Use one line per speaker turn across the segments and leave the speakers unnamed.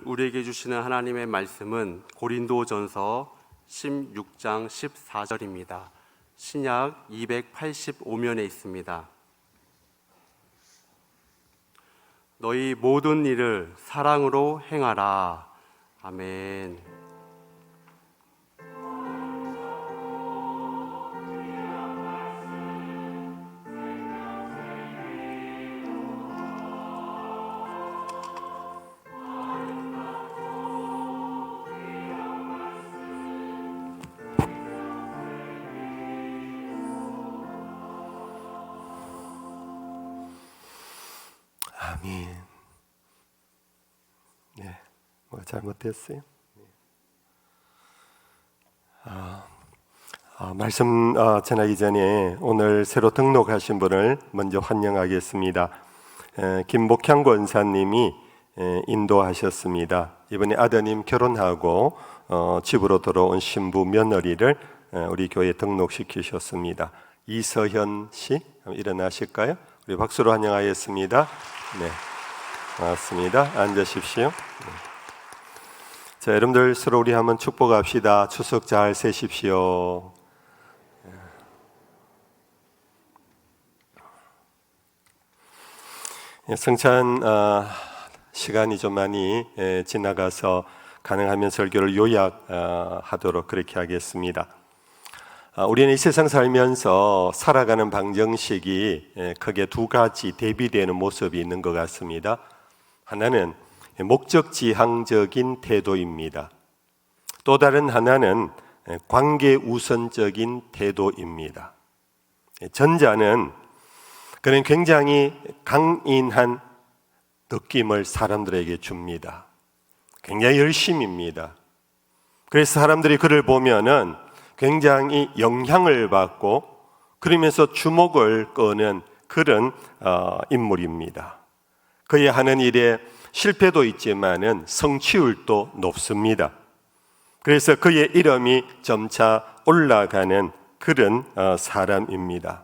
우리에게 주시는 하나님의 말씀은 고린도전서 16장 14절입니다. 신약 285면에 있습니다. 너희 모든 일을 사랑으로 행하라. 아멘.
아멘. 네, 뭐가 잘못됐어요? 말씀 전하기 전에 오늘 새로 등록하신 분을 먼저 환영하겠습니다. 김복향 권사님이 인도하셨습니다. 이번에 아드님 결혼하고 집으로 돌아온 신부 며느리를 우리 교회에 등록시키셨습니다. 이서현 씨, 일어나실까요? 우리 박수로 환영하겠습니다. 네, 반갑습니다. 앉으십시오. 네. 자, 여러분들 서로 우리 한번 축복합시다. 추석 잘 세십시오. 성찬 시간이 좀 많이 지나가서 가능하면 설교를 요약하도록 그렇게 하겠습니다. 우리는 이 세상 살면서 살아가는 방정식이 크게 두 가지 대비되는 모습이 있는 것 같습니다. 하나는 목적지향적인 태도입니다. 또 다른 하나는 관계우선적인 태도입니다. 전자는 그는 굉장히 강인한 느낌을 사람들에게 줍니다. 굉장히 열심입니다. 그래서 사람들이 그를 보면은 굉장히 영향을 받고 그러면서 주목을 끄는 그런 인물입니다. 그의 하는 일에 실패도 있지만은 성취율도 높습니다. 그래서 그의 이름이 점차 올라가는 그런 사람입니다.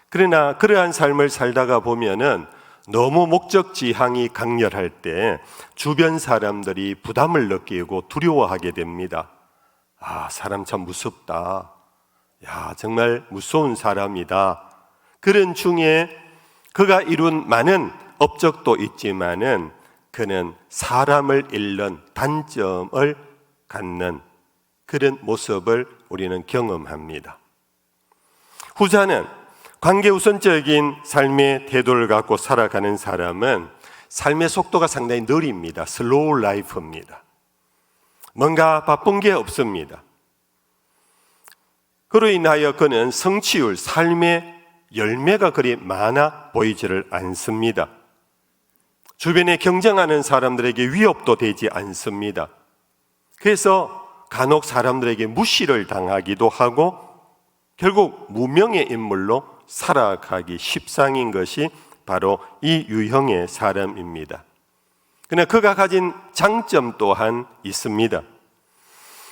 그러나 그러한 삶을 살다가 보면은 너무 목적지향이 강렬할 때 주변 사람들이 부담을 느끼고 두려워하게 됩니다. 사람 참 무섭다. 야, 정말 무서운 사람이다. 그런 중에 그가 이룬 많은 업적도 있지만은 그는 사람을 잃는 단점을 갖는 그런 모습을 우리는 경험합니다. 후자는 관계우선적인 삶의 태도를 갖고 살아가는 사람은 삶의 속도가 상당히 느립니다. 슬로우 라이프입니다. 뭔가 바쁜 게 없습니다. 그로 인하여 그는 성취율, 삶의 열매가 그리 많아 보이지를 않습니다. 주변에 경쟁하는 사람들에게 위협도 되지 않습니다. 그래서 간혹 사람들에게 무시를 당하기도 하고 결국 무명의 인물로 살아가기 십상인 것이 바로 이 유형의 사람입니다. 그러나 그가 가진 장점 또한 있습니다.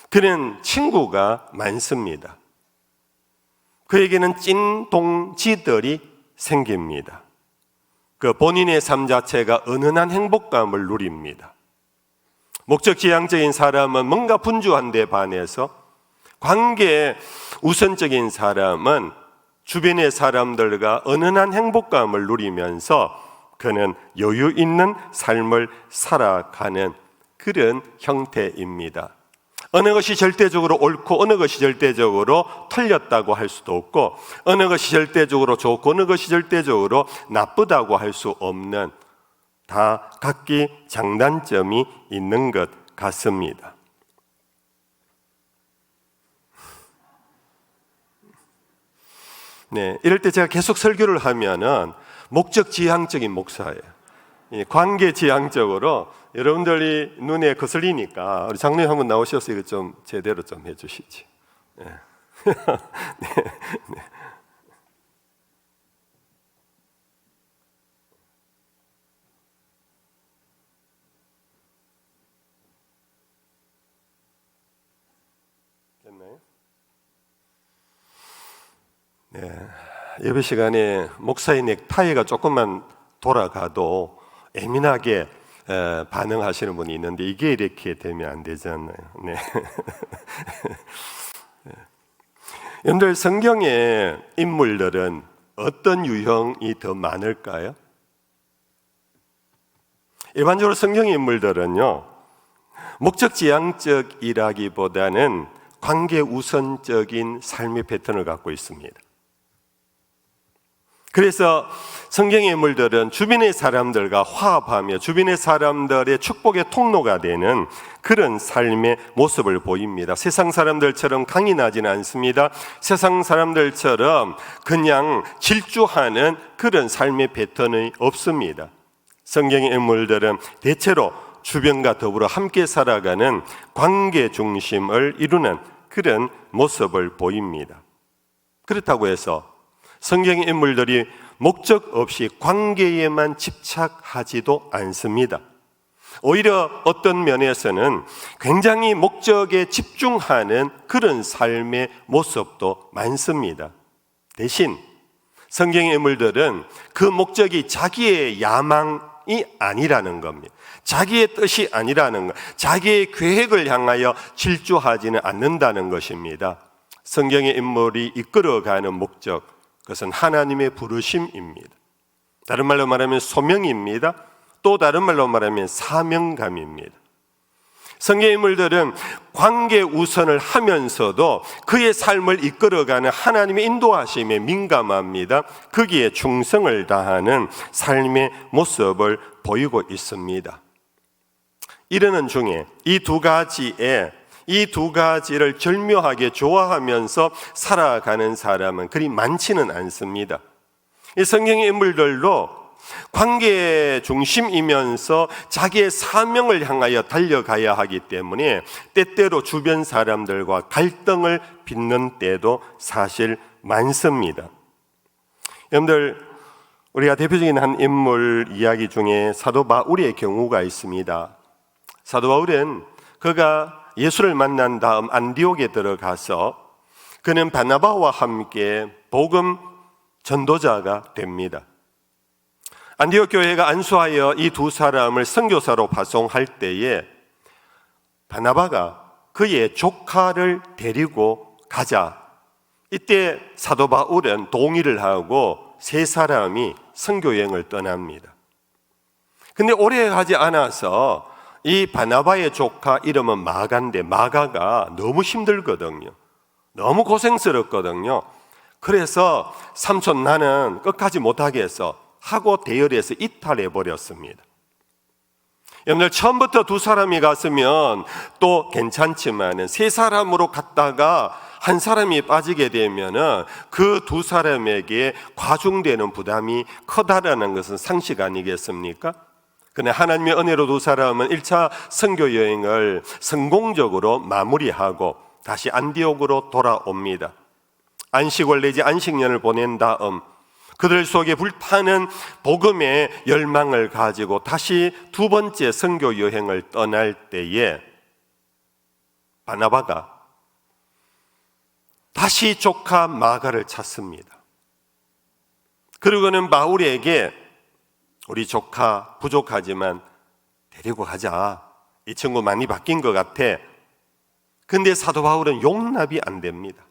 그는 친구가 많습니다. 그에게는 찐동지들이 생깁니다. 그 본인의 삶 자체가 은은한 행복감을 누립니다. 목적지향적인 사람은 뭔가 분주한 데 반해서 관계 우선적인 사람은 주변의 사람들과 은은한 행복감을 누리면서 그는 여유 있는 삶을 살아가는 그런 형태입니다. 어느 것이 절대적으로 옳고 어느 것이 절대적으로 틀렸다고 할 수도 없고 어느 것이 절대적으로 좋고 어느 것이 절대적으로 나쁘다고 할 수 없는 다 각기 장단점이 있는 것 같습니다. 네, 이럴 때 제가 계속 설교를 하면은 목적지향적인 목사예요. 관계지향적으로 여러분들이 눈에 거슬리니까 우리 장로님 한번 나오셔서 이거 좀 제대로 좀 해주시지. 네. 네. 네. 됐나요? 네. 예배 시간에 목사의 넥타이가 조금만 돌아가도 예민하게 반응하시는 분이 있는데 이게 이렇게 되면 안 되잖아요. 네. 여러분들 성경의 인물들은 어떤 유형이 더 많을까요? 일반적으로 성경의 인물들은요, 목적지향적이라기보다는 관계 우선적인 삶의 패턴을 갖고 있습니다. 그래서 성경의 인물들은 주변의 사람들과 화합하며 주변의 사람들의 축복의 통로가 되는 그런 삶의 모습을 보입니다. 세상 사람들처럼 강인하지는 않습니다. 세상 사람들처럼 그냥 질주하는 그런 삶의 패턴이 없습니다. 성경의 인물들은 대체로 주변과 더불어 함께 살아가는 관계 중심을 이루는 그런 모습을 보입니다. 그렇다고 해서 성경의 인물들이 목적 없이 관계에만 집착하지도 않습니다. 오히려 어떤 면에서는 굉장히 목적에 집중하는 그런 삶의 모습도 많습니다. 대신 성경의 인물들은 그 목적이 자기의 야망이 아니라는 겁니다. 자기의 뜻이 아니라는 것, 자기의 계획을 향하여 질주하지는 않는다는 것입니다. 성경의 인물이 이끌어가는 목적, 그것은 하나님의 부르심입니다. 다른 말로 말하면 소명입니다. 또 다른 말로 말하면 사명감입니다. 성경의 인물들은 관계 우선을 하면서도 그의 삶을 이끌어가는 하나님의 인도하심에 민감합니다. 거기에 충성을 다하는 삶의 모습을 보이고 있습니다. 이러는 중에 이 두 가지를 절묘하게 좋아하면서 살아가는 사람은 그리 많지는 않습니다. 이 성경의 인물들도 관계 중심이면서 자기의 사명을 향하여 달려가야 하기 때문에 때때로 주변 사람들과 갈등을 빚는 때도 사실 많습니다. 여러분들, 우리가 대표적인 한 인물 이야기 중에 사도 바울의 경우가 있습니다. 사도 바울은 그가 예수를 만난 다음 안디옥에 들어가서 그는 바나바와 함께 복음 전도자가 됩니다. 안디옥 교회가 안수하여 이 두 사람을 선교사로 파송할 때에 바나바가 그의 조카를 데리고 가자. 이때 사도 바울은 동의를 하고 세 사람이 선교 여행을 떠납니다. 근데 오래 가지 않아서 이 바나바의 조카 이름은 마가인데 마가가 너무 힘들거든요. 너무 고생스럽거든요. 그래서 삼촌 나는 끝까지 못하겠어 하고 대열에서 이탈해 버렸습니다. 여러분들, 처음부터 두 사람이 갔으면 또 괜찮지만 세 사람으로 갔다가 한 사람이 빠지게 되면 그 두 사람에게 과중되는 부담이 커다라는 것은 상식 아니겠습니까? 그런데 하나님의 은혜로 두 사람은 1차 선교 여행을 성공적으로 마무리하고 다시 안디옥으로 돌아옵니다. 안식월 내지 안식년을 보낸 다음 그들 속에 불타는 복음의 열망을 가지고 다시 두 번째 선교 여행을 떠날 때에 바나바가 다시 조카 마가를 찾습니다. 그리고는 바울에게 우리 조카 부족하지만 데리고 가자. 이 친구 많이 바뀐 것 같아. 근데 사도 바울은 용납이 안 됩니다.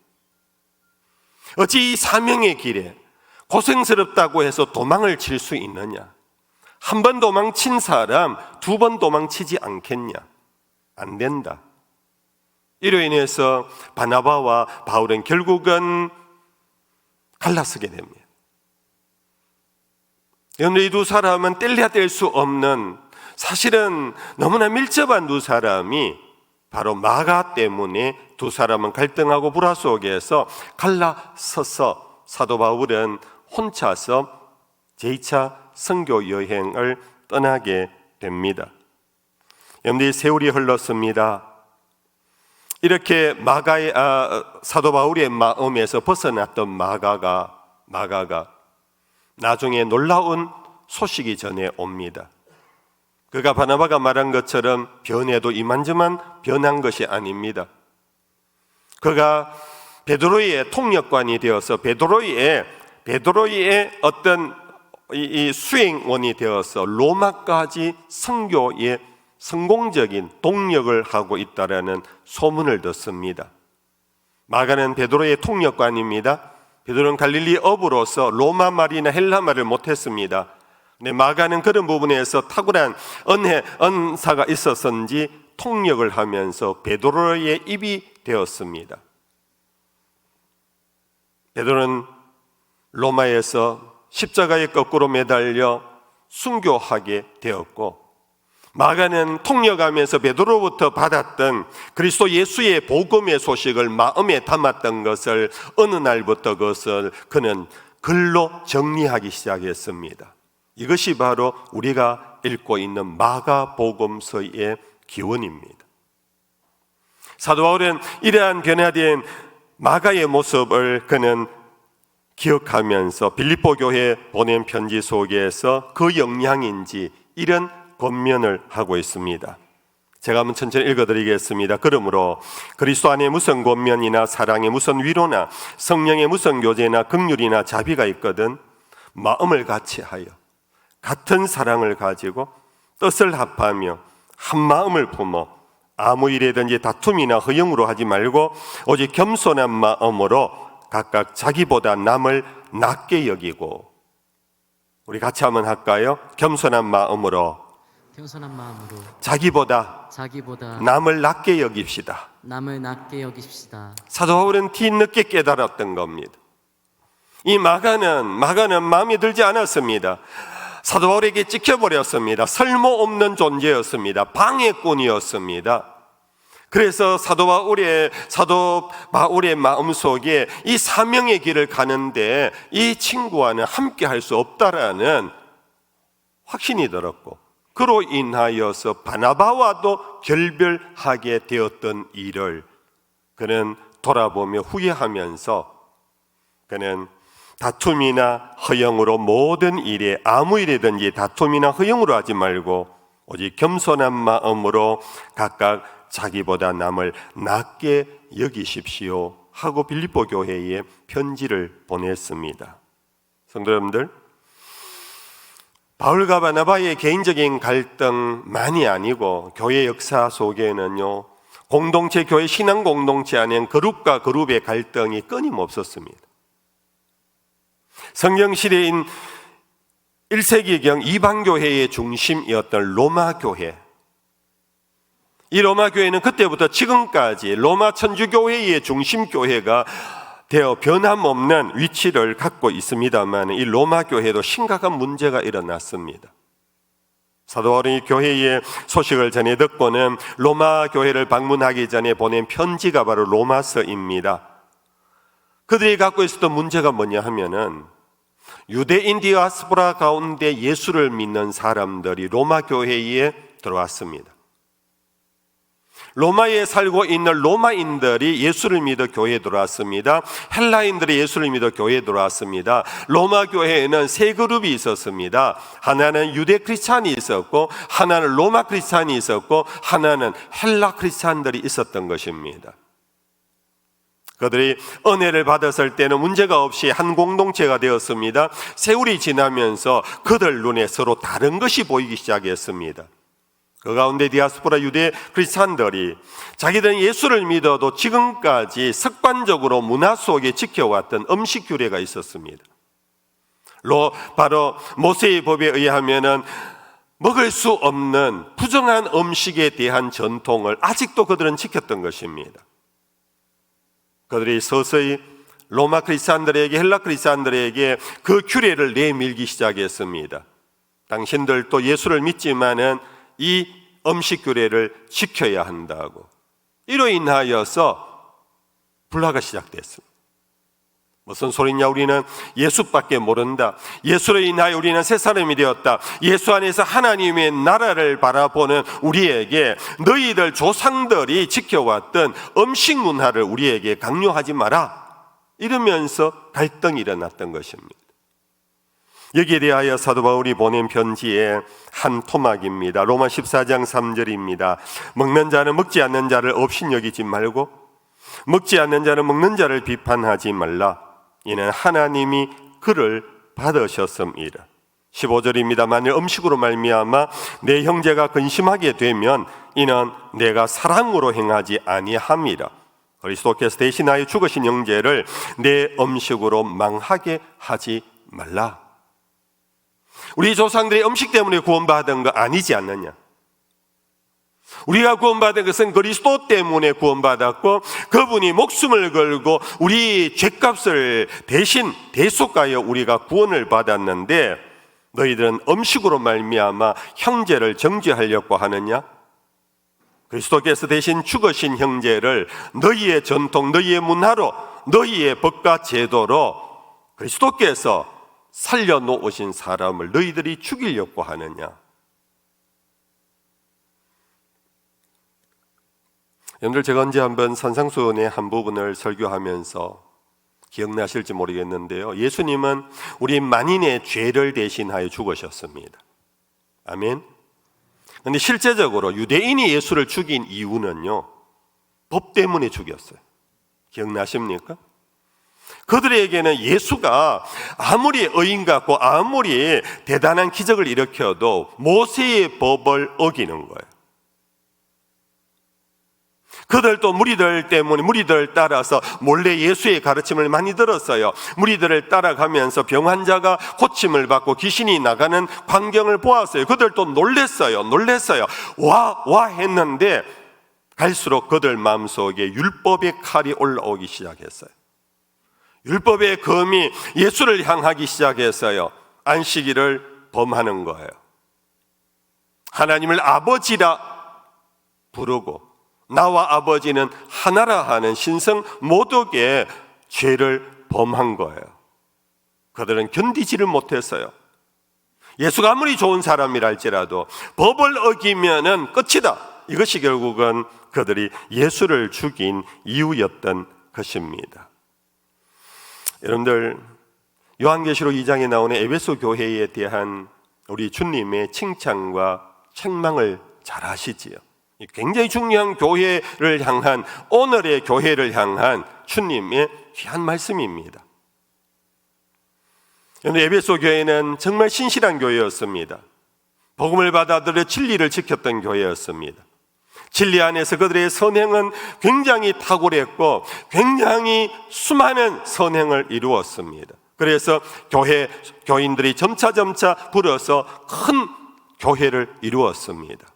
어찌 이 사명의 길에 고생스럽다고 해서 도망을 칠 수 있느냐? 한 번 도망친 사람 두 번 도망치지 않겠냐? 안 된다. 이로 인해서 바나바와 바울은 결국은 갈라서게 됩니다. 여러분, 이 두 사람은 뗄래야 뗄 수 없는, 사실은 너무나 밀접한 두 사람이 바로 마가 때문에 두 사람은 갈등하고 불화 속에서 갈라서서 사도 바울은 혼자서 제2차 선교 여행을 떠나게 됩니다. 여러분들, 세월이 흘렀습니다. 이렇게 사도 바울의 마음에서 벗어났던 마가가 나중에 놀라운 소식이 전해옵니다. 그가 바나바가 말한 것처럼 변해도 이만저만 변한 것이 아닙니다. 그가 베드로의 통역관이 되어서 베드로의 어떤 이 수행원이 되어서 로마까지 선교의 성공적인 동력을 하고 있다라는 소문을 듣습니다. 마가는 베드로의 통역관입니다. 베드로는 갈릴리 어부로서 로마 말이나 헬라 말을 못했습니다. 근데 마가는 그런 부분에서 탁월한 은사가 있었는지 통역을 하면서 베드로의 입이 되었습니다. 베드로는 로마에서 십자가에 거꾸로 매달려 순교하게 되었고, 마가는 통역하면서 베드로로부터 받았던 그리스도 예수의 복음의 소식을 마음에 담았던 것을 어느 날부터 그것을 그는 글로 정리하기 시작했습니다. 이것이 바로 우리가 읽고 있는 마가복음서의 기원입니다. 사도 바울은 이러한 변화된 마가의 모습을 그는 기억하면서 빌립보 교회에 보낸 편지 속에서 그 영향인지 이런 권면을 하고 있습니다. 제가 한번 천천히 읽어드리겠습니다. 그러므로 그리스도 안에 무슨 권면이나 사랑에 무슨 위로나 성령의 무슨 교제나 긍휼이나 자비가 있거든 마음을 같이하여 같은 사랑을 가지고 뜻을 합하며 한 마음을 품어 아무 일에든지 다툼이나 허영으로 하지 말고 오직 겸손한 마음으로 각각 자기보다 남을 낮게 여기고, 우리 같이 한번 할까요? 겸손한 마음으로 자기보다 남을 낮게 여깁시다. 사도 바울은 뒤늦게 깨달았던 겁니다. 이 마가는 마음에 들지 않았습니다. 사도 바울에게 찍혀버렸습니다. 설모없는 존재였습니다. 방해꾼이었습니다. 그래서 사도 바울의 마음속에 이 사명의 길을 가는데 이 친구와는 함께 할 수 없다라는 확신이 들었고, 그로 인하여서 바나바와도 결별하게 되었던 일을 그는 돌아보며 후회하면서 그는 다툼이나 허영으로 모든 일에 아무 일이든지 다툼이나 허영으로 하지 말고 오직 겸손한 마음으로 각각 자기보다 남을 낮게 여기십시오 하고 빌립보 교회에 편지를 보냈습니다. 성도 여러분들, 바울과 바나바의 개인적인 갈등만이 아니고 교회 역사 속에는요, 공동체, 교회 신앙 공동체 안에 그룹과 그룹의 갈등이 끊임없었습니다. 성경 시대인 1세기경 이방교회의 중심이었던 로마교회, 이 로마교회는 그때부터 지금까지 로마 천주교회의 중심교회가 되어 변함없는 위치를 갖고 있습니다만, 이 로마교회도 심각한 문제가 일어났습니다. 사도 바울이 교회의 소식을 전해 듣고는 로마교회를 방문하기 전에 보낸 편지가 바로 로마서입니다. 그들이 갖고 있었던 문제가 뭐냐 하면은 유대인 디아스포라 가운데 예수를 믿는 사람들이 로마교회에 들어왔습니다. 로마에 살고 있는 로마인들이 예수를 믿어 교회에 들어왔습니다. 헬라인들이 예수를 믿어 교회에 들어왔습니다. 로마 교회에는 세 그룹이 있었습니다. 하나는 유대 크리스찬이 있었고, 하나는 로마 크리스찬이 있었고, 하나는 헬라 크리스찬들이 있었던 것입니다. 그들이 은혜를 받았을 때는 문제가 없이 한 공동체가 되었습니다. 세월이 지나면서 그들 눈에 서로 다른 것이 보이기 시작했습니다. 그 가운데 디아스포라 유대 크리스찬들이 자기들은 예수를 믿어도 지금까지 습관적으로 문화 속에 지켜왔던 음식 규례가 있었습니다. 바로 모세의 법에 의하면은 먹을 수 없는 부정한 음식에 대한 전통을 아직도 그들은 지켰던 것입니다. 그들이 서서히 로마 크리스찬들에게, 헬라 크리스찬들에게 그 규례를 내밀기 시작했습니다. 당신들도 예수를 믿지만은 이 음식 규례를 지켜야 한다고. 이로 인하여서 불화가 시작됐습니다. 무슨 소리냐, 우리는 예수밖에 모른다. 예수로 인하여 우리는 새 사람이 되었다. 예수 안에서 하나님의 나라를 바라보는 우리에게 너희들 조상들이 지켜왔던 음식 문화를 우리에게 강요하지 마라, 이러면서 갈등이 일어났던 것입니다. 여기에 대하여 사도 바울이 보낸 편지의 한 토막입니다. 로마 14장 3절입니다. 먹는 자는 먹지 않는 자를 업신여기지 말고 먹지 않는 자는 먹는 자를 비판하지 말라. 이는 하나님이 그를 받으셨음이라. 15절입니다. 만일 음식으로 말미암아 내 형제가 근심하게 되면 이는 내가 사랑으로 행하지 아니함이라. 그리스도께서 대신하여 죽으신 형제를 내 음식으로 망하게 하지 말라. 우리 조상들이 음식 때문에 구원받은 거 아니지 않느냐? 우리가 구원받은 것은 그리스도 때문에 구원받았고, 그분이 목숨을 걸고 우리 죄값을 대신 대속하여 우리가 구원을 받았는데, 너희들은 음식으로 말미암아 형제를 정죄하려고 하느냐? 그리스도께서 대신 죽으신 형제를 너희의 전통, 너희의 문화로, 너희의 법과 제도로 그리스도께서 살려놓으신 사람을 너희들이 죽이려고 하느냐? 여러분들, 제가 언제 한번 산상수훈의 한 부분을 설교하면서 기억나실지 모르겠는데요, 예수님은 우리 만인의 죄를 대신하여 죽으셨습니다. 아멘. 그런데 실제적으로 유대인이 예수를 죽인 이유는요, 법 때문에 죽였어요. 기억나십니까? 그들에게는 예수가 아무리 의인 같고 아무리 대단한 기적을 일으켜도 모세의 법을 어기는 거예요. 그들도 무리들 때문에, 무리들을 따라서 몰래 예수의 가르침을 많이 들었어요. 무리들을 따라가면서 병 환자가 고침을 받고 귀신이 나가는 광경을 보았어요. 그들도 놀랬어요. 와 했는데 갈수록 그들 마음속에 율법의 칼이 올라오기 시작했어요. 율법의 검이 예수를 향하기 시작했어요. 안식일을 범하는 거예요. 하나님을 아버지라 부르고 나와 아버지는 하나라 하는 신성 모독의 죄를 범한 거예요. 그들은 견디지를 못했어요. 예수가 아무리 좋은 사람이라 할지라도 법을 어기면은 끝이다. 이것이 결국은 그들이 예수를 죽인 이유였던 것입니다. 여러분들, 요한계시록 2장에 나오는 에베소 교회에 대한 우리 주님의 칭찬과 책망을 잘 아시지요. 굉장히 중요한 교회를 향한, 오늘의 교회를 향한 주님의 귀한 말씀입니다. 에베소 교회는 정말 신실한 교회였습니다. 복음을 받아들여 진리를 지켰던 교회였습니다. 진리 안에서 그들의 선행은 굉장히 탁월했고 굉장히 수많은 선행을 이루었습니다. 그래서 교인들이 점차 불어서 큰 교회를 이루었습니다.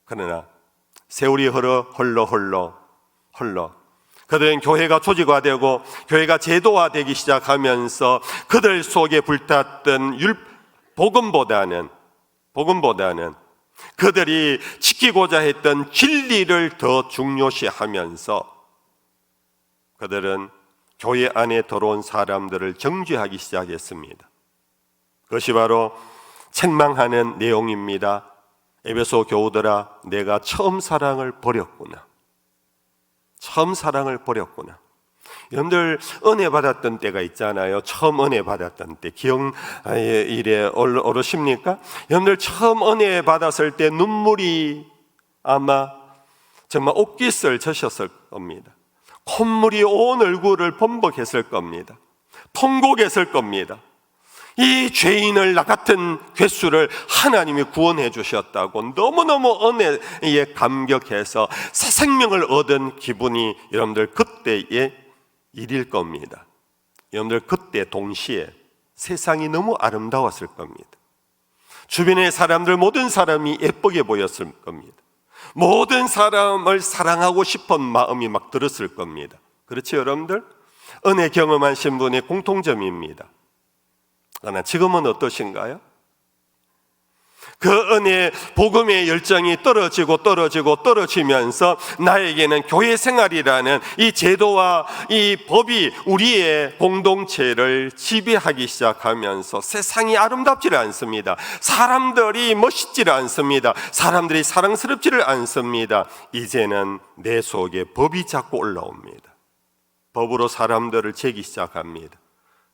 그러나 세월이 홀러 그들은 교회가 조직화되고 교회가 제도화되기 시작하면서 그들 속에 불탔던 복음보다는 그들이 지키고자 했던 진리를 더 중요시하면서 그들은 교회 안에 들어온 사람들을 정죄하기 시작했습니다. 그것이 바로 책망하는 내용입니다. 에베소 교우들아, 내가 처음 사랑을 버렸구나. 여러분들 은혜 받았던 때가 있잖아요. 처음 은혜 받았던 때 이래 오르십니까? 여러분들 처음 은혜 받았을 때 눈물이 아마 정말 옷깃을 젖었을 겁니다. 콧물이 온 얼굴을 범벅했을 겁니다. 통곡했을 겁니다. 이 죄인을 나 같은 괴수를 하나님이 구원해 주셨다고 너무너무 은혜에 감격해서 새 생명을 얻은 기분이 여러분들 그때의 일일 겁니다. 여러분들 그때 동시에 세상이 너무 아름다웠을 겁니다. 주변의 사람들, 모든 사람이 예쁘게 보였을 겁니다. 모든 사람을 사랑하고 싶은 마음이 막 들었을 겁니다. 그렇죠, 여러분들? 은혜 경험하신 분의 공통점입니다. 그러나 지금은 어떠신가요? 그 은혜, 복음의 열정이 떨어지면서 나에게는 교회 생활이라는 이 제도와 이 법이 우리의 공동체를 지배하기 시작하면서 세상이 아름답지를 않습니다. 사람들이 멋있지를 않습니다. 사람들이 사랑스럽지를 않습니다. 이제는 내 속에 법이 자꾸 올라옵니다. 법으로 사람들을 재기 시작합니다.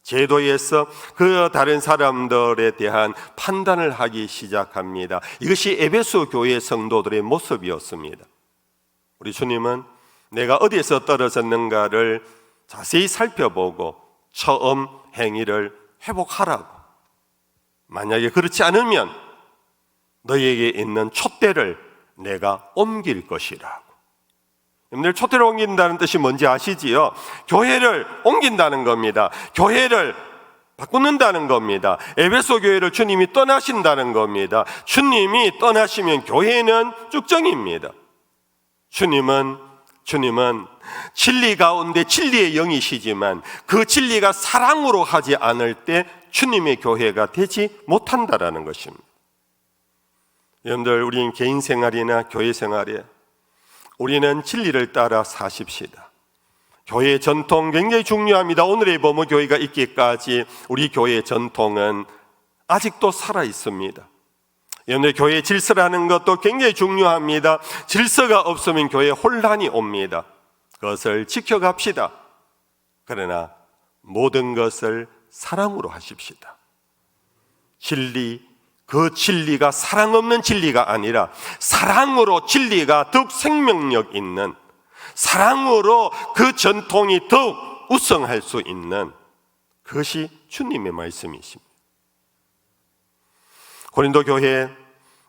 제도에서 그 다른 사람들에 대한 판단을 하기 시작합니다. 이것이 에베소 교회 성도들의 모습이었습니다. 우리 주님은 내가 어디에서 떨어졌는가를 자세히 살펴보고 처음 행위를 회복하라고 만약에 그렇지 않으면 너희에게 있는 촛대를 내가 옮길 것이라고. 여러분들, 촛대를 옮긴다는 뜻이 뭔지 아시지요? 교회를 옮긴다는 겁니다. 교회를 바꾸는다는 겁니다. 에베소 교회를 주님이 떠나신다는 겁니다. 주님이 떠나시면 교회는 쭉정입니다. 주님은 진리 가운데 진리의 영이시지만 그 진리가 사랑으로 하지 않을 때 주님의 교회가 되지 못한다라는 것입니다. 여러분들, 우리는 개인 생활이나 교회 생활에 우리는 진리를 따라 사십시다. 교회의 전통 굉장히 중요합니다. 오늘의 범어 교회가 있기까지 우리 교회의 전통은 아직도 살아 있습니다. 여러분들, 교회의 질서라는 것도 굉장히 중요합니다. 질서가 없으면 교회에 혼란이 옵니다. 그것을 지켜갑시다. 그러나 모든 것을 사랑으로 하십시다. 그 진리가 사랑 없는 진리가 아니라 사랑으로 진리가 더욱 생명력 있는, 사랑으로 그 전통이 더욱 우성할 수 있는 그것이 주님의 말씀이십니다. 고린도 교회,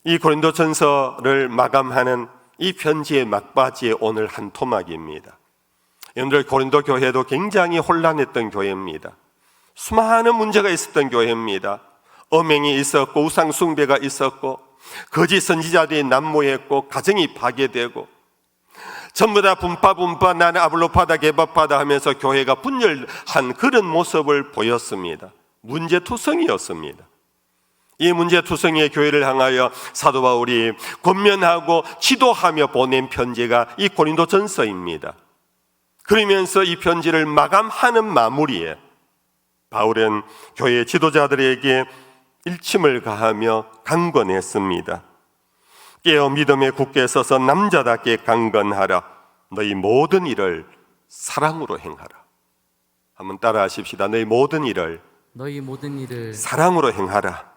이 고린도 전서를 마감하는 이 편지의 막바지에 오늘 한 토막입니다. 여러분들, 고린도 교회도 굉장히 혼란했던 교회입니다. 수많은 문제가 있었던 교회입니다. 엄행이 있었고 우상 숭배가 있었고 거짓 선지자들이 난무했고 가정이 파괴되고 전부 다 분파 나는 아블로파다 게바파다 하면서 교회가 분열한 그런 모습을 보였습니다. 문제투성이었습니다. 이 문제투성이의 교회를 향하여 사도 바울이 권면하고 지도하며 보낸 편지가 이 고린도 전서입니다. 그러면서 이 편지를 마감하는 마무리에 바울은 교회 지도자들에게 일침을 가하며 강권했습니다. 깨어 믿음에 굳게 서서 남자답게 강건하라. 너희 모든 일을 사랑으로 행하라. 한번 따라 하십시다. 너희 모든 일을 사랑으로 행하라.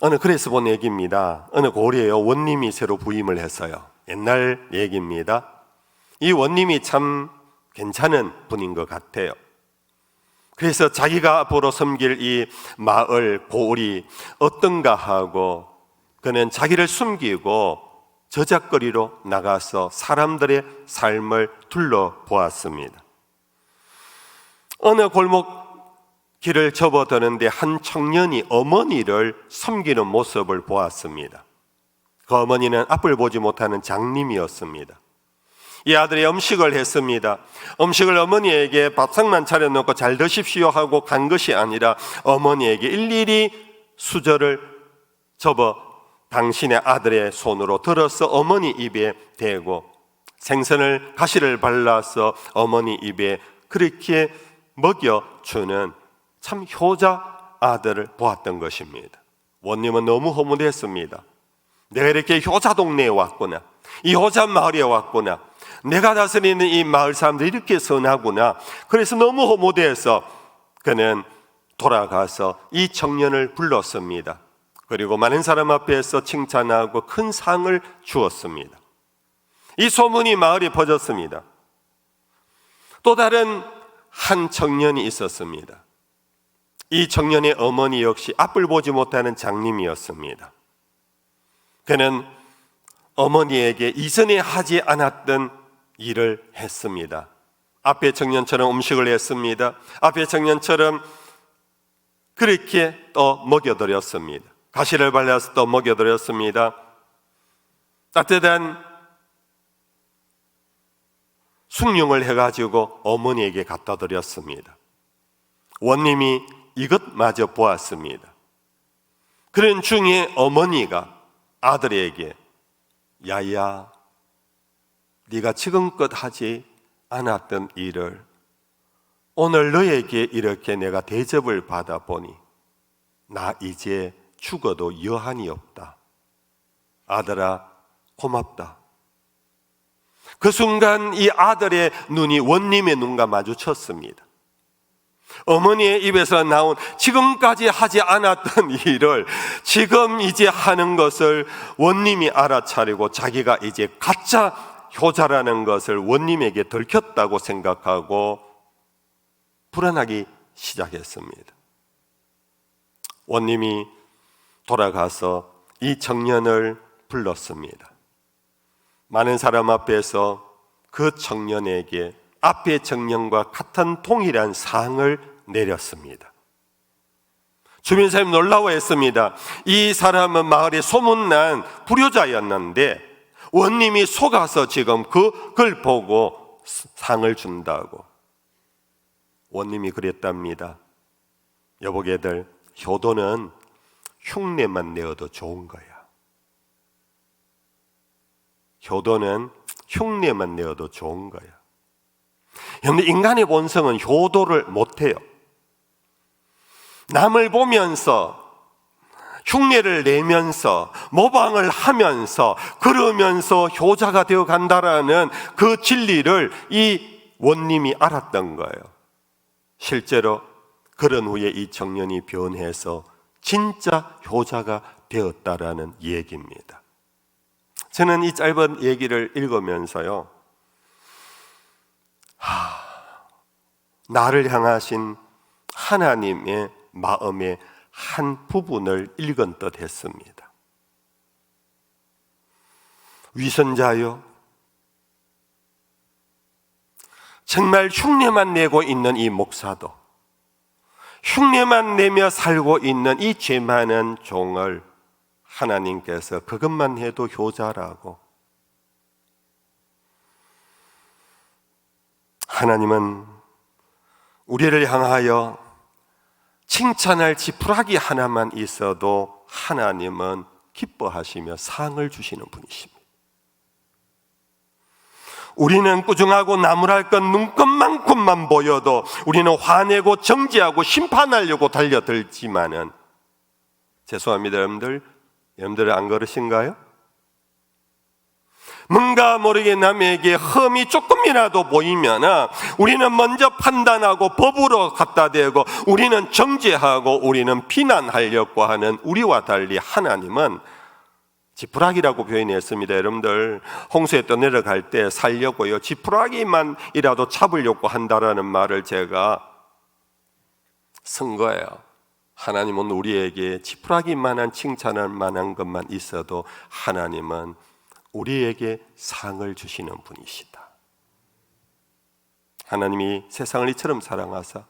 어느 그래서 본 얘기입니다. 어느 고려에요, 원님이 새로 부임을 했어요. 옛날 얘기입니다. 이 원님이 참 괜찮은 분인 것 같아요. 그래서 자기가 앞으로 섬길 이 마을 고을이 어떤가 하고 그는 자기를 숨기고 저작거리로 나가서 사람들의 삶을 둘러보았습니다. 어느 골목길을 접어드는데 한 청년이 어머니를 섬기는 모습을 보았습니다. 그 어머니는 앞을 보지 못하는 장님이었습니다. 이 아들이 음식을 했습니다. 음식을 어머니에게 밥상만 차려놓고 잘 드십시오 하고 간 것이 아니라 어머니에게 일일이 수저를 접어 당신의 아들의 손으로 들어서 어머니 입에 대고 생선을 가시를 발라서 어머니 입에 그렇게 먹여주는 참 효자 아들을 보았던 것입니다. 원님은 너무 허무했습니다. 내가 이렇게 효자 동네에 왔구나, 이 효자 마을에 왔구나, 내가 다스리는 이 마을 사람들이 이렇게 선하구나. 그래서 너무 허무돼서 그는 돌아가서 이 청년을 불렀습니다. 그리고 많은 사람 앞에서 칭찬하고 큰 상을 주었습니다. 이 소문이 마을에 퍼졌습니다. 또 다른 한 청년이 있었습니다. 이 청년의 어머니 역시 앞을 보지 못하는 장님이었습니다. 그는 어머니에게 이전에 하지 않았던 일을 했습니다. 앞에 청년처럼 음식을 했습니다. 앞에 청년처럼 그렇게 또 먹여드렸습니다. 가시를 발라서 또 먹여드렸습니다. 따뜻한 숭늉을 해가지고 어머니에게 갖다 드렸습니다. 원님이 이것마저 보았습니다. 그런 중에 어머니가 아들에게 야야, 네가 지금껏 하지 않았던 일을 오늘 너에게 이렇게 내가 대접을 받아보니 나 이제 죽어도 여한이 없다. 아들아, 고맙다. 그 순간 이 아들의 눈이 원님의 눈과 마주쳤습니다. 어머니의 입에서 나온 지금까지 하지 않았던 일을 지금 이제 하는 것을 원님이 알아차리고 자기가 이제 가짜 효자라는 것을 원님에게 들켰다고 생각하고 불안하기 시작했습니다. 원님이 돌아가서 이 청년을 불렀습니다. 많은 사람 앞에서 그 청년에게 앞의 청년과 같은 동일한 상을 내렸습니다. 주변 사람이 놀라워했습니다. 이 사람은 마을에 소문난 불효자였는데 원님이 속아서 지금 그걸 보고 상을 준다고. 원님이 그랬답니다. 여보게들, 효도는 흉내만 내어도 좋은 거야. 효도는 흉내만 내어도 좋은 거야. 그런데 인간의 본성은 효도를 못해요. 남을 보면서 흉내를 내면서 모방을 하면서 그러면서 효자가 되어 간다라는 그 진리를 이 원님이 알았던 거예요. 실제로 그런 후에 이 청년이 변해서 진짜 효자가 되었다라는 얘기입니다. 저는 이 짧은 얘기를 읽으면서요, 나를 향하신 하나님의 마음의 한 부분을 읽은 듯 했습니다. 위선자요, 정말 흉내만 내고 있는 이 목사도, 흉내만 내며 살고 있는 이 죄 많은 종을 하나님께서 그것만 해도 효자라고. 하나님은 우리를 향하여 칭찬할 지푸라기 하나만 있어도 하나님은 기뻐하시며 상을 주시는 분이십니다. 우리는 꾸중하고 나무랄 것 눈꽃만큼만 보여도 우리는 화내고 정죄하고 심판하려고 달려들지만은, 죄송합니다 여러분들 안 그러신가요? 뭔가 모르게 남에게 흠이 조금이라도 보이면 우리는 먼저 판단하고 법으로 갖다 대고 우리는 정죄하고 우리는 비난하려고 하는 우리와 달리 하나님은 지푸라기라고 표현했습니다. 여러분들 홍수에 떠내려갈 때 살려고요, 지푸라기만이라도 잡으려고 한다라는 말을 제가 쓴 거예요. 하나님은 우리에게 지푸라기만한 칭찬할 만한 것만 있어도 하나님은 우리에게 상을 주시는 분이시다. 하나님이 세상을 이처럼 사랑하사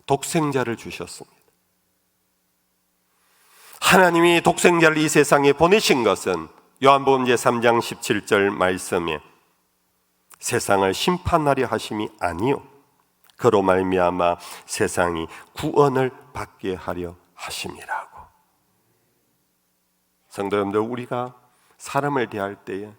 독생자를 주셨습니다. 하나님이 독생자를 이 세상에 보내신 것은 요한복음 제3장 17절 말씀에 세상을 심판하려 하심이 아니요 그로 말미암아 세상이 구원을 받게 하려 하심이라고. 성도 여러분들, 우리가 사람을 대할 때에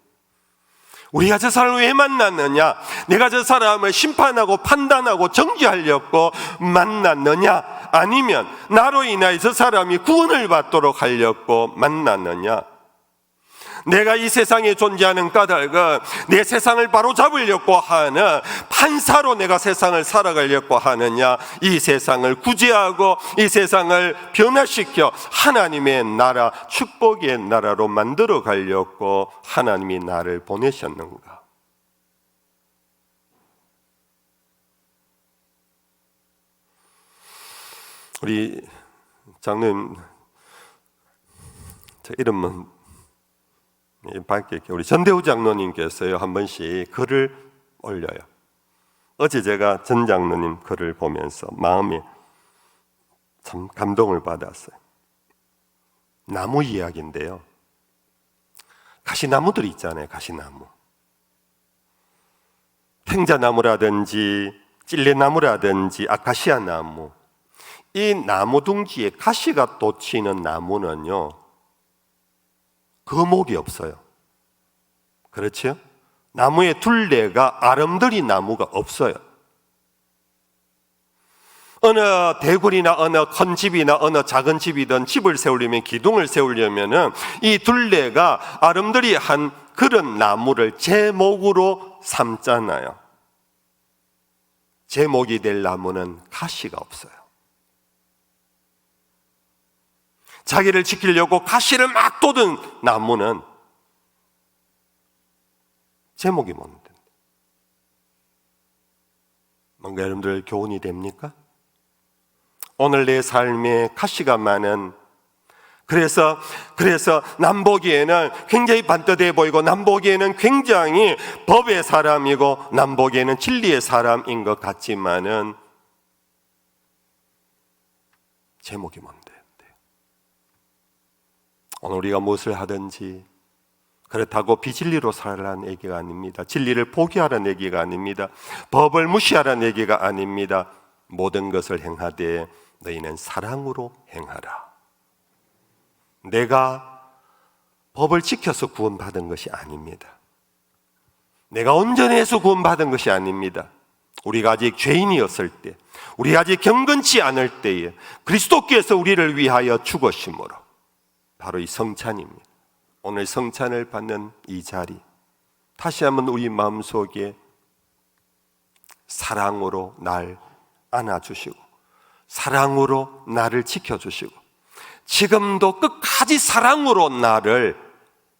우리가 저 사람을 왜 만났느냐, 내가 저 사람을 심판하고 판단하고 정죄하려고 만났느냐, 아니면 나로 인하여 저 사람이 구원을 받도록 하려고 만났느냐. 내가 이 세상에 존재하는 까닭은 내 세상을 바로잡으려고 하는 판사로 내가 세상을 살아가려고 하느냐, 이 세상을 구제하고 이 세상을 변화시켜 하나님의 나라, 축복의 나라로 만들어 가려고 하나님이 나를 보내셨는가. 우리 장로님, 제 이름은 밝게, 우리 전대우 장로님께서요 한 번씩 글을 올려요. 어제 제가 전 장로님 글을 보면서 마음에 참 감동을 받았어요. 나무 이야기인데요, 가시나무들이 있잖아요. 가시나무, 팽자나무라든지 찔레나무라든지 아카시아 나무, 이 나무 둥지에 가시가 돋치는 나무는요 거목이 없어요. 그렇죠? 나무의 둘레가 아름드리 나무가 없어요. 어느 대굴이나 어느 큰 집이나 어느 작은 집이든 집을 세우려면, 기둥을 세우려면은 이 둘레가 아름드리한 그런 나무를 제목으로 삼잖아요. 제목이 될 나무는 가시가 없어요. 자기를 지키려고 가시를 막 돋은 나무는 제목이 못 된다. 뭔가 여러분들 교훈이 됩니까? 오늘 내 삶에 가시가 많은, 그래서 남 보기에는 굉장히 반듯해 보이고, 남 보기에는 굉장히 법의 사람이고, 남 보기에는 진리의 사람인 것 같지만은 제목이 뭔데? 오늘 우리가 무엇을 하든지 그렇다고 비진리로 살라는 얘기가 아닙니다. 진리를 포기하라는 얘기가 아닙니다. 법을 무시하라는 얘기가 아닙니다. 모든 것을 행하되 너희는 사랑으로 행하라. 내가 법을 지켜서 구원받은 것이 아닙니다. 내가 온전해서 구원받은 것이 아닙니다. 우리가 아직 죄인이었을 때, 우리가 아직 경건치 않을 때에 그리스도께서 우리를 위하여 죽으심으로, 바로 이 성찬입니다. 오늘 성찬을 받는 이 자리, 다시 한번 우리 마음속에 사랑으로 날 안아주시고, 사랑으로 나를 지켜주시고, 지금도 끝까지 사랑으로 나를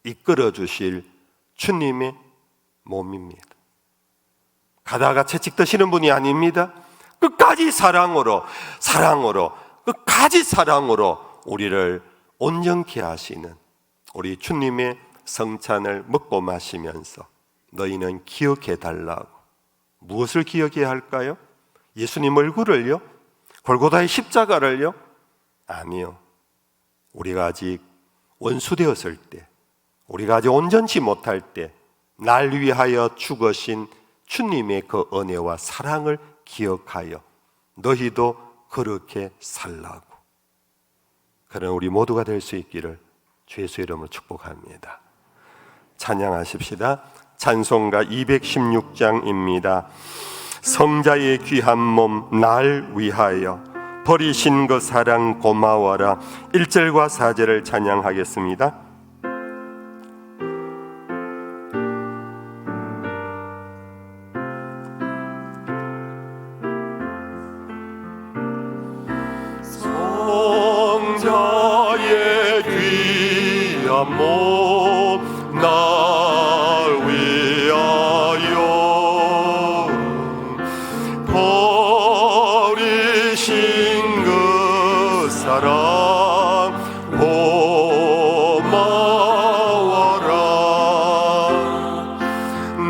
이끌어 주실 주님의 몸입니다. 가다가 채찍 드시는 분이 아닙니다. 끝까지 사랑으로, 끝까지 사랑으로 우리를 온전케 하시는 우리 주님의 성찬을 먹고 마시면서 너희는 기억해 달라고. 무엇을 기억해야 할까요? 예수님 얼굴을요? 골고다의 십자가를요? 아니요. 우리가 아직 원수되었을 때, 우리가 아직 온전치 못할 때 날 위하여 죽으신 주님의 그 은혜와 사랑을 기억하여 너희도 그렇게 살라고. 그런 우리 모두가 될 수 있기를 주 예수 이름으로 축복합니다. 찬양하십시다. 찬송가 216장입니다. 성자의 귀한 몸 날 위하여 버리신 그 사랑 고마워라. 1절과 4절을 찬양하겠습니다. 성자의 귀한 몸 날 위하여 버리신 그 사랑 고마워라.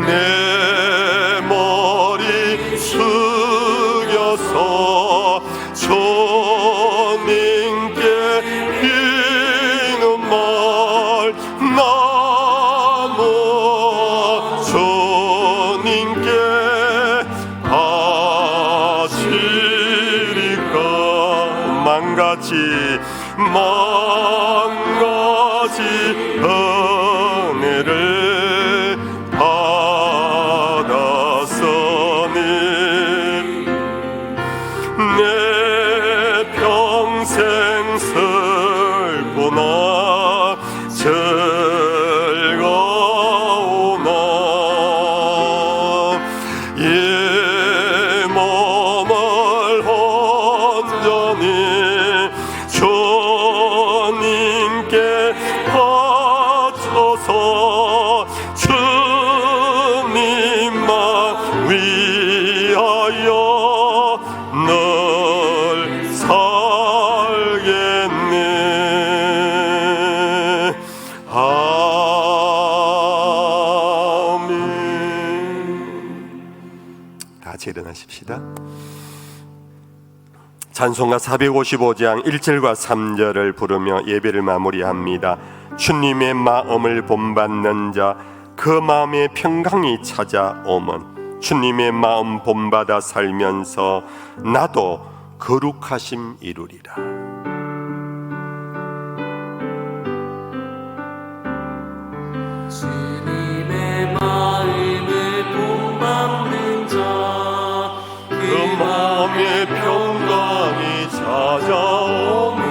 내 머리 숙여서 주님께 비는 말 나무 주님께 바치리까. 만가지 은혜를 받았으니 내 평생 슬프나 즐거우나 이 몸을 온전히 주님께 바쳐서 주님만 위하여 늘 살겠네. 아멘. 다 같이 일어나십시다. 찬송가 455장 1절과 3절을 부르며 예배를 마무리합니다. 주님의 마음을 본받는 자 그 마음에 평강이 찾아오면 주님의 마음 본받아 살면서 나도 거룩하심 이루리라.
주님의 마음을 본받는 자
그 마음에 평강이 찾아오면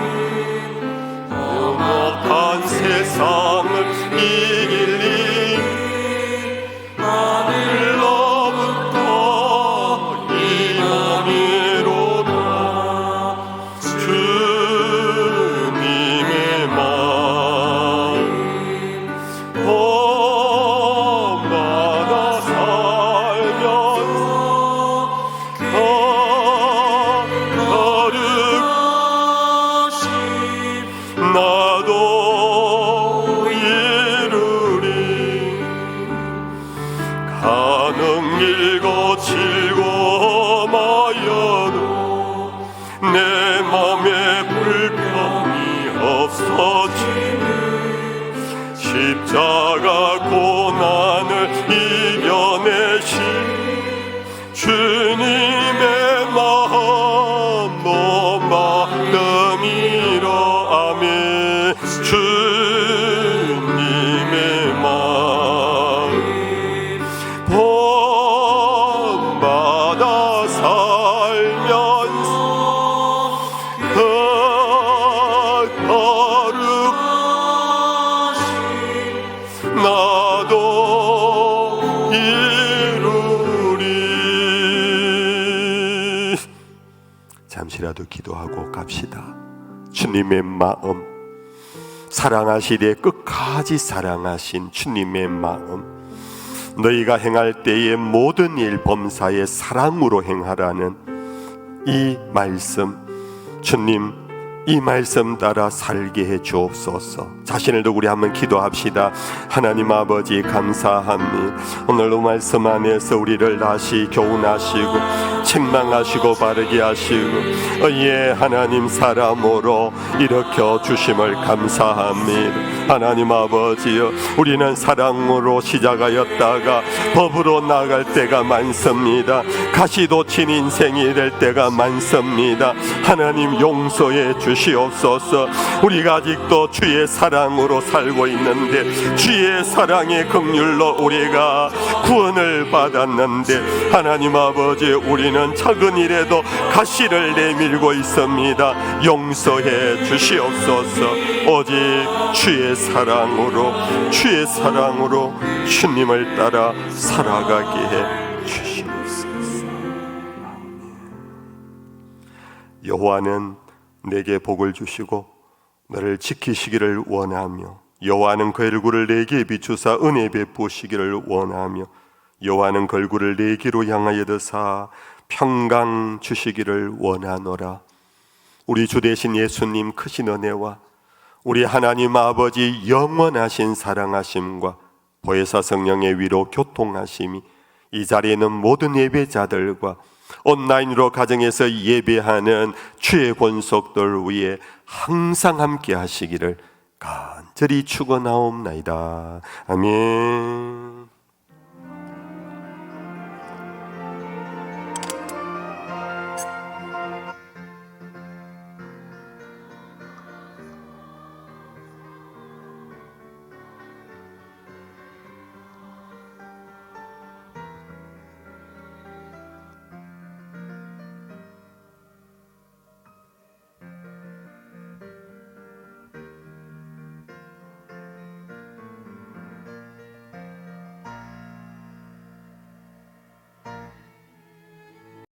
험악한 세상을 이길 일 하늘로부터 임하니로다. 주님의 마음 본받아 살면서 거룩 십자가 고난을 이겨내신 주님의 마음 마음이라. 아멘. 주님의 마음 본받아 살면서 나도 이루리. 잠시라도 기도하고 갑시다. 주님의 마음, 사랑하시되 끝까지 사랑하신 주님의 마음, 너희가 행할 때에 모든 일 범사에 사랑으로 행하라는 이 말씀, 주님 이 말씀 따라 살게 해 주옵소서. 자신을 두고 우리 한번 기도합시다. 하나님 아버지 감사합니다. 오늘도 말씀 안에서 우리를 다시 교훈하시고 책망하시고 바르게 하시고 예 하나님 사람으로 일으켜 주심을 감사합니다. 하나님 아버지여, 우리는 사랑으로 시작하였다가 법으로 나갈 때가 많습니다. 가시도친 인생이 될 때가 많습니다. 하나님 용서해 주시옵소서. 우리가 아직도 주의 사랑으로 살고 있는데, 주의 사랑의 긍휼로 우리가 구원을 받았는데 하나님 아버지, 우리는 작은 일에도 가시를 내밀고 있습니다. 용서해 주시옵소서. 오직 주의 사랑으로 주님을 따라 살아가게 해 주시옵소서. 여호와는 내게 복을 주시고 너를 지키시기를 원하며, 여호와는 그 얼굴을 내게 비추사 은혜 베푸시기를 원하며, 여호와는 그 얼굴을 내게로 향하여 드사 평강 주시기를 원하노라. 우리 주 되신 예수님 크신 은혜와 우리 하나님 아버지 영원하신 사랑하심과 보혜사 성령의 위로 교통하심이 이 자리에 있는 모든 예배자들과 온라인으로 가정에서 예배하는 주의 권속들 위에 항상 함께 하시기를 간절히 축원하옵나이다. 아멘.